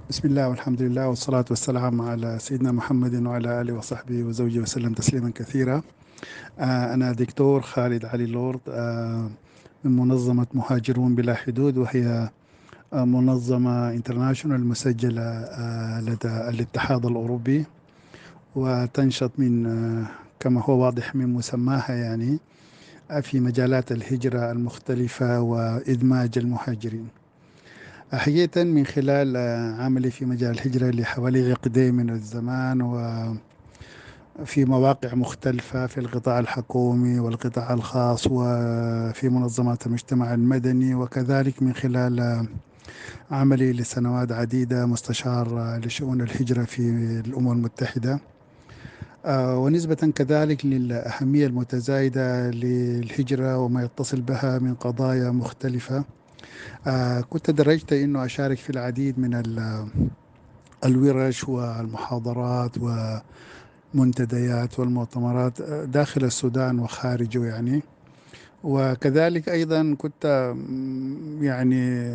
بسم الله والحمد لله والصلاة والسلام على سيدنا محمد وعلى آله وصحبه وزوجه وسلم تسليما كثيرا. أنا دكتور خالد علي لورد، من منظمة مهاجرون بلا حدود، وهي منظمة انترناشونال مسجلة لدى الاتحاد الأوروبي، وتنشط من كما هو واضح من مسماها، يعني في مجالات الهجرة المختلفة وإدماج المهاجرين. حقيقة من خلال عملي في مجال الهجرة لحوالي عقدين من الزمان، وفي مواقع مختلفة في القطاع الحكومي والقطاع الخاص وفي منظمات المجتمع المدني، وكذلك من خلال عملي لسنوات عديدة مستشار لشؤون الهجرة في الأمم المتحدة، ونسبة كذلك للأهمية المتزايدة للهجرة وما يتصل بها من قضايا مختلفة. كنت درجت أنه أشارك في العديد من الورش والمحاضرات ومنتديات والمؤتمرات داخل السودان وخارجه يعني. وكذلك أيضا كنت يعني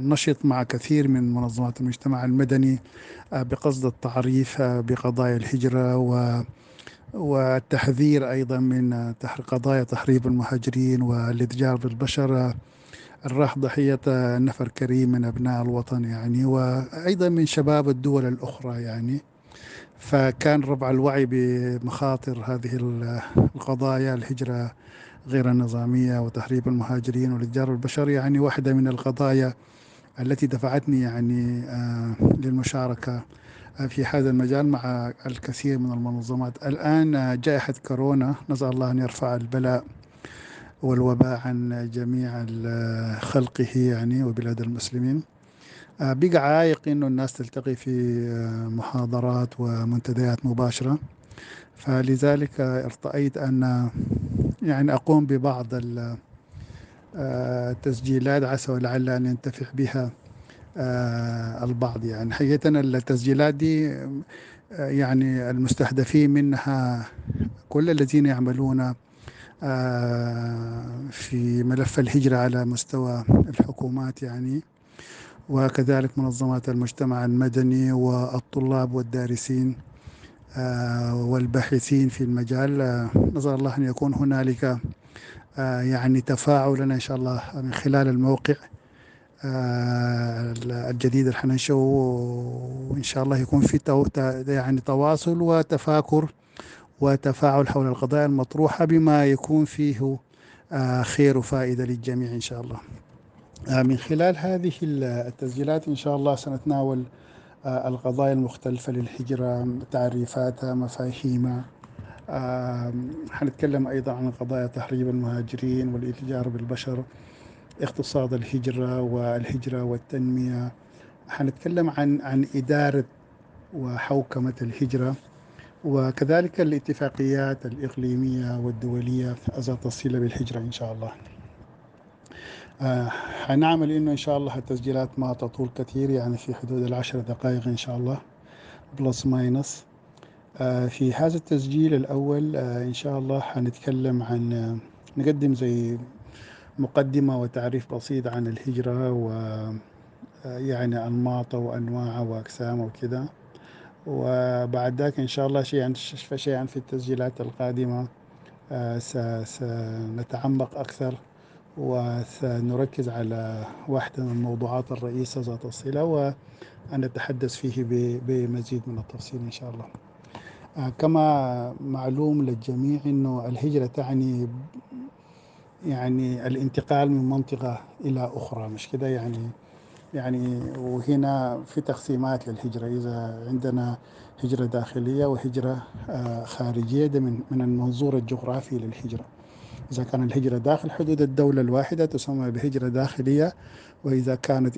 نشط مع كثير من منظمات المجتمع المدني بقصد التعريف بقضايا الهجرة والتحذير أيضا من قضايا تهريب المهاجرين والإتجار بالبشر، الراح ضحية نفر كريم من أبناء الوطن يعني، وأيضا من شباب الدول الأخرى يعني. فكان رفع الوعي بمخاطر هذه القضايا، الهجرة غير النظامية وتهريب المهاجرين والإتجار بالبشر، يعني واحدة من القضايا التي دفعتني يعني للمشاركة في هذا المجال مع الكثير من المنظمات. الآن جائحة كورونا، نسأل الله أن يرفع البلاء والوباء عن جميع خلقه يعني وبلاد المسلمين، بقى عائق إنه الناس تلتقي في محاضرات ومنتديات مباشرة. فلذلك ارتأيت أن يعني أقوم ببعض التسجيلات، عسى ولعل أن ينتفع بها البعض. يعني حقيقة التسجيلات دي يعني المستهدفين منها كل الذين يعملون في ملف الهجرة على مستوى الحكومات يعني، وكذلك منظمات المجتمع المدني والطلاب والدارسين والباحثين في المجال. نسأل الله أن يكون هنالك يعني تفاعلنا إن شاء الله من خلال الموقع الجديد اللي حننشئه، وإن شاء الله يكون في يعني تواصل وتفاكر وتفاعل حول القضايا المطروحة بما يكون فيه خير وفائدة للجميع إن شاء الله. من خلال هذه التسجيلات إن شاء الله سنتناول القضايا المختلفة للهجرة، تعريفاتها، مفاهيمها. حنتكلم أيضا عن قضايا تهريب المهاجرين والإتجار بالبشر، اقتصاد الهجرة والهجرة والتنمية. حنتكلم عن إدارة وحوكمة الهجرة، وكذلك الاتفاقيات الإقليمية والدولية ذات الصلة بالهجرة إن شاء الله. حنعمل إنه إن شاء الله التسجيلات ما تطول كثير، يعني في حدود 10 دقائق إن شاء الله بلس ماينس. في هذا التسجيل الأول إن شاء الله حنتكلم عن نقدم زي مقدمة وتعريف بسيط عن الهجرة، ويعني أنماطها وأنواعها وأقسامها وكده. وبعد ذاك إن شاء الله شيئا في التسجيلات القادمة سنتعمق أكثر وسنركز على واحدة من الموضوعات الرئيسة ذات الصلة، ونتحدث فيه بمزيد من التفصيل إن شاء الله. كما معلوم للجميع أنه الهجرة تعني يعني الانتقال من منطقة إلى أخرى، مش كده يعني وهنا في تقسيمات للهجرة، إذا عندنا هجرة داخلية وهجرة خارجية، ده من المنظور الجغرافي للهجرة. إذا كان الهجرة داخل حدود الدولة الواحدة تسمى بهجرة داخلية، وإذا كانت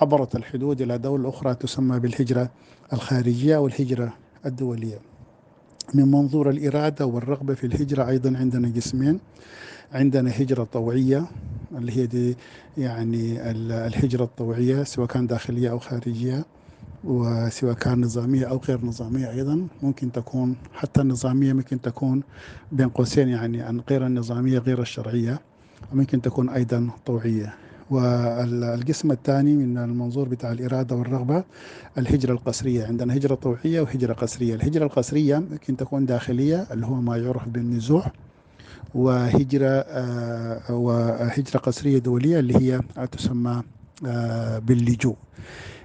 عبرت الحدود إلى دولة أخرى تسمى بالهجرة الخارجية أو الهجرة الدولية. من منظور الإرادة والرغبة في الهجرة أيضا عندنا قسمين. عندنا هجرة طوعية اللي هي دي يعني الهجرة الطوعية، سواء كان داخلية أو خارجية، وسواء كان نظامية أو غير نظامية. أيضا ممكن تكون حتى النظامية ممكن تكون بين قوسين يعني عن غير النظامية غير الشرعية، وممكن تكون أيضا طوعية. والقسم الثاني من المنظور بتاع الإرادة والرغبة الهجرة القسرية. عندنا هجرة طوعية وهجرة قسرية. الهجرة القسرية ممكن تكون داخلية اللي هو ما يعرف بالنزوح، وهجرة قسرية دولية اللي هي تسمى باللجوء.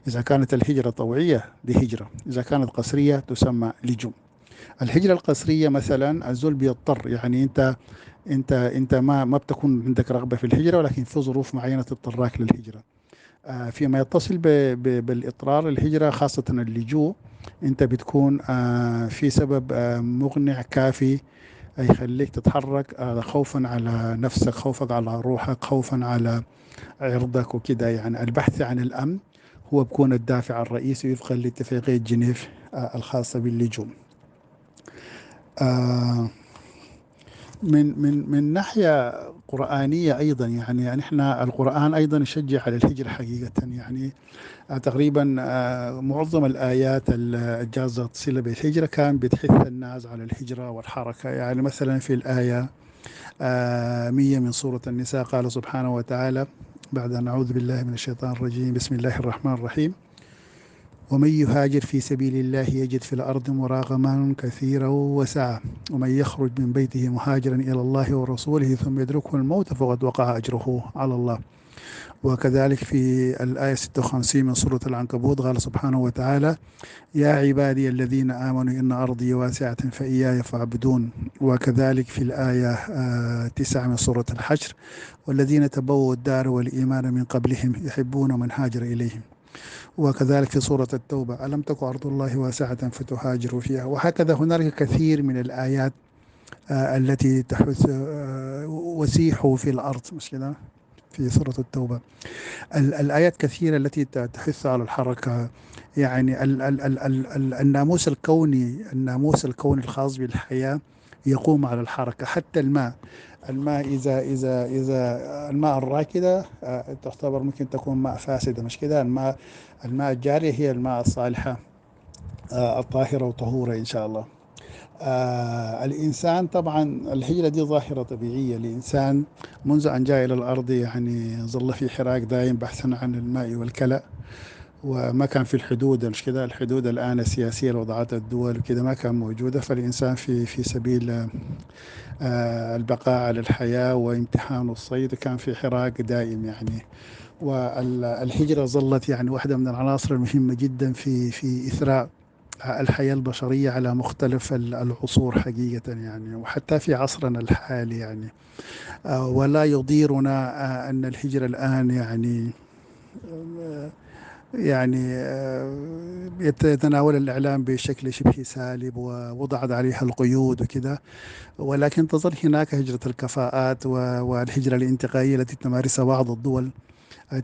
إذا كانت الهجرة طوعية دي هجرة، إذا كانت قسرية تسمى لجوء. الهجرة القسرية مثلا الزول بيضطر، يعني انت ما بتكون عندك رغبة في الهجرة، ولكن في ظروف معينة تضطرك للهجرة. فيما يتصل بالإضطرار الهجرة خاصة اللجوء، انت بتكون في سبب مقنع كافي يخليك تتحرك، خوفا على نفسك، خوفا على روحك، خوفا على عرضك وكده. يعني البحث عن الأمن هو بيكون الدافع الرئيسي وفقا لاتفاقية جنيف الخاصة باللجوء. آه، من ناحية قرآنية أيضا، يعني إحنا القرآن أيضا يشجع على الهجرة حقيقة. يعني تقريبا معظم الآيات الجازت صلة بالهجرة كان بتحث الناس على الهجرة والحركة. يعني مثلا في الآية 100 من سورة النساء قال سبحانه وتعالى بعد أن أعوذ بالله من الشيطان الرجيم بسم الله الرحمن الرحيم: ومن يهاجر في سبيل الله يجد في الأرض مراغما كثيرا وسعة، ومن يخرج من بيته مهاجرا إلى الله ورسوله ثم يدركه الموت فقد وقع أجره على الله. وكذلك في الآية 56 من سورة العنكبوت قال سبحانه وتعالى: يا عبادي الذين آمنوا إن أرضي واسعة فإياي فاعبدون. وكذلك في الآية 9 من سورة الحشر: والذين تبوأوا الدار والإيمان من قبلهم يحبون من هاجر إليهم. وكذلك في سورة التوبة: ألم تكن أرض الله واسعة فتهاجروا فيها. وهكذا هناك كثير من الآيات التي تحث وسيحوا في الأرض، مش كده؟ في سورة التوبة الآيات كثيرة التي تحث على الحركة. يعني الناموس الكوني الخاص بالحياة يقوم على الحركة. حتى الماء إذا الماء الراكدة تعتبر ممكن تكون ماء فاسدة، مش كده؟ الماء الجارية هي الماء الصالحة الطاهرة وطهورة إن شاء الله. الإنسان طبعا الهجرة دي ظاهرة طبيعية. الإنسان منذ أن جاء إلى الأرض يعني ظل في حراك دائم بحثا عن الماء والكلأ، وما كان في الحدود، مش كده؟ الحدود الآن السياسية اللي وضعتها الدول وكده ما كان موجودة. فالإنسان في سبيل البقاء على الحياة وامتحان الصيد كان في حراك دائم يعني. والهجرة ظلت يعني واحدة من العناصر المهمة جدا في إثراء الحياة البشرية على مختلف العصور حقيقة يعني، وحتى في عصرنا الحالي يعني. ولا يضيرنا أن الهجرة الآن يتناول الإعلام بشكل شبه سالب ووضعت عليها القيود وكده، ولكن تظل هناك هجرة الكفاءات والهجرة الانتقائية التي تمارسها بعض الدول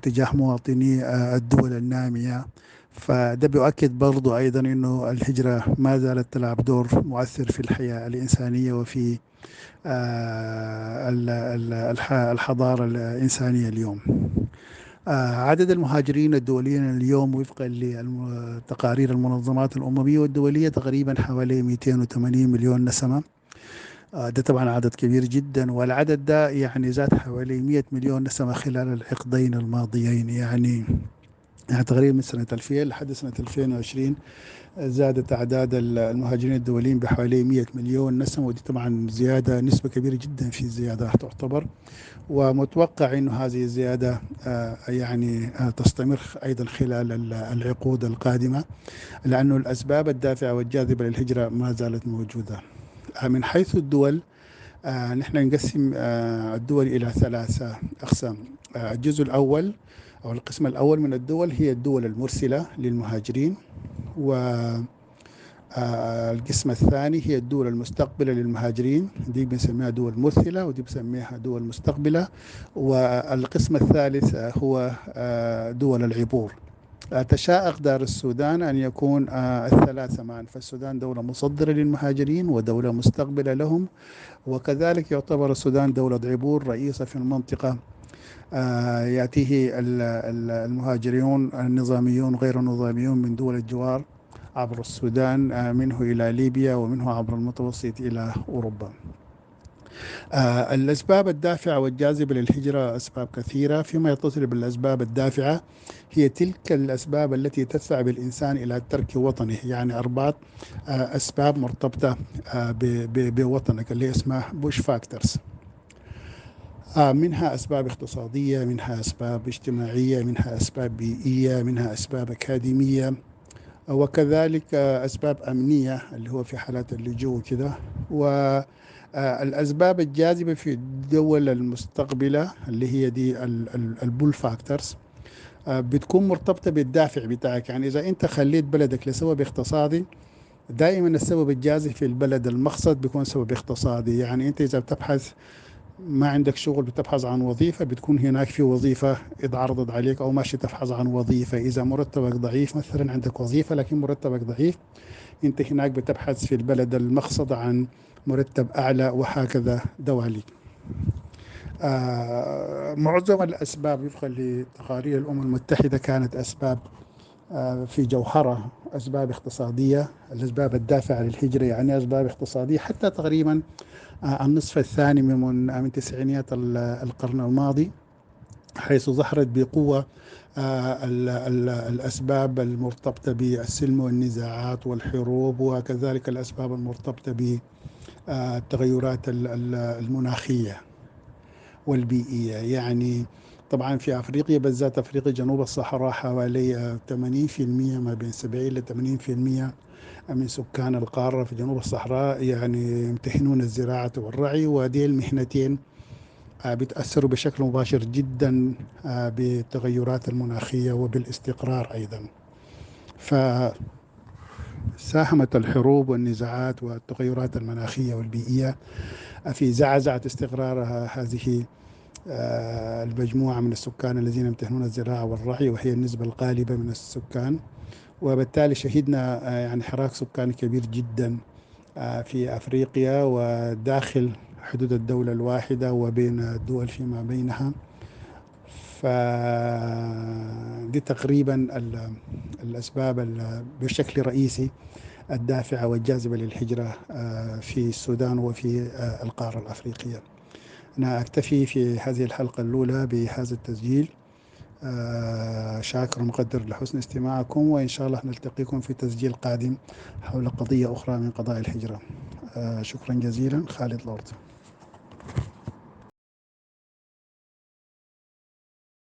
تجاه مواطني الدول النامية. فده بيؤكد برضو أيضا أنه الهجرة ما زالت تلعب دور مؤثر في الحياة الإنسانية وفي الحضارة الإنسانية اليوم. عدد المهاجرين الدوليين اليوم وفقا لتقارير المنظمات الأممية والدولية تقريبا حوالي 280 مليون نسمة. ده طبعا عدد كبير جدا، والعدد ده يعني زاد حوالي 100 مليون نسمة خلال العقدين الماضيين. يعني تقريبا من سنة 2000 لحد سنة 2020 زادت أعداد المهاجرين الدوليين بحوالي 100 مليون نسمة، ودي طبعا زيادة، نسبة كبيرة جدا في الزيادة تعتبر. ومتوقع أن هذه الزيادة تستمر أيضا خلال العقود القادمة، لأن الأسباب الدافعة والجاذبة للهجرة ما زالت موجودة. من حيث الدول، نحن نقسم الدول إلى 3 أقسام. الجزء الأول أو القسم الأول من الدول هي الدول المرسلة للمهاجرين، والقسم الثاني هي الدول المستقبلة للمهاجرين، دي بنسميها دول مرسلة ودي بنسميها دول مستقبلة. والقسم الثالث هو دول العبور. تشاء أقدار السودان أن يكون الثلاثة معا، فالسودان دولة مصدرة للمهاجرين ودولة مستقبلة لهم، وكذلك يعتبر السودان دولة عبور رئيسة في المنطقة. يأتيه المهاجرون النظاميون غير النظاميون من دول الجوار عبر السودان، منه إلى ليبيا ومنه عبر المتوسط إلى أوروبا. الأسباب الدافعة والجاذبة للهجرة أسباب كثيرة. فيما يتصل بالأسباب الدافعة، هي تلك الأسباب التي تدفع بالإنسان إلى ترك وطنه، يعني أرباط أسباب مرتبطة بوطنك اللي اسمها بوش فاكتورز. منها أسباب اقتصادية، منها أسباب اجتماعية، منها أسباب بيئية، منها أسباب أكاديمية، وكذلك أسباب أمنية اللي هو في حالات اللجوء كده. والأسباب الجاذبة في الدول المستقبلة اللي هي دي البول فاكتورز بتكون مرتبطة بالدافع بتاعك. يعني إذا أنت خليت بلدك لسبب اقتصادي، دائما السبب الجاذب في البلد المقصد بيكون سبب اقتصادي. يعني أنت إذا بتبحث، ما عندك شغل، بتبحث عن وظيفة، بتكون هناك في وظيفة اتعرضت عليك، أو ماشي تبحث عن وظيفة. إذا مرتبك ضعيف مثلا، عندك وظيفة لكن مرتبك ضعيف، أنت هناك بتبحث في البلد المقصد عن مرتب أعلى، وهكذا دوالي. معظم الأسباب وفقا لتقارير الأمم المتحدة كانت أسباب في جوهرة أسباب اقتصادية. الأسباب الدافعة للهجرة يعني أسباب اقتصادية، حتى تقريبا النصف الثاني من تسعينيات القرن الماضي، حيث ظهرت بقوة الأسباب المرتبطة بالسلم والنزاعات والحروب، وكذلك الأسباب المرتبطة بالتغيرات المناخية والبيئية. يعني طبعا في أفريقيا بالذات، أفريقيا جنوب الصحراء، حوالي 80%، ما بين 70 ل 80% من سكان القارة في جنوب الصحراء يعني يمتهنون الزراعة والرعي، وهذه المهنتين بتأثروا بشكل مباشر جدا بالتغيرات المناخية وبالاستقرار أيضا. فساهمت الحروب والنزاعات والتغيرات المناخية والبيئية في زعزعة استقرار هذه المجموعة من السكان الذين يمتهنون الزراعة والرعي، وهي النسبة الغالبة من السكان. وبالتالي شهدنا يعني حراك سكاني كبير جدا في أفريقيا وداخل حدود الدولة الواحدة وبين الدول فيما بينها. فدي تقريبا الأسباب بشكل رئيسي الدافعة والجاذبة للهجرة في السودان وفي القارة الأفريقية. أنا أكتفي في هذه الحلقة الأولى بهذا التسجيل. شاكر ومقدر لحسن استماعكم، وإن شاء الله نلتقيكم في تسجيل قادم حول قضية أخرى من قضايا الهجرة. شكرا جزيلا. خالد لورد.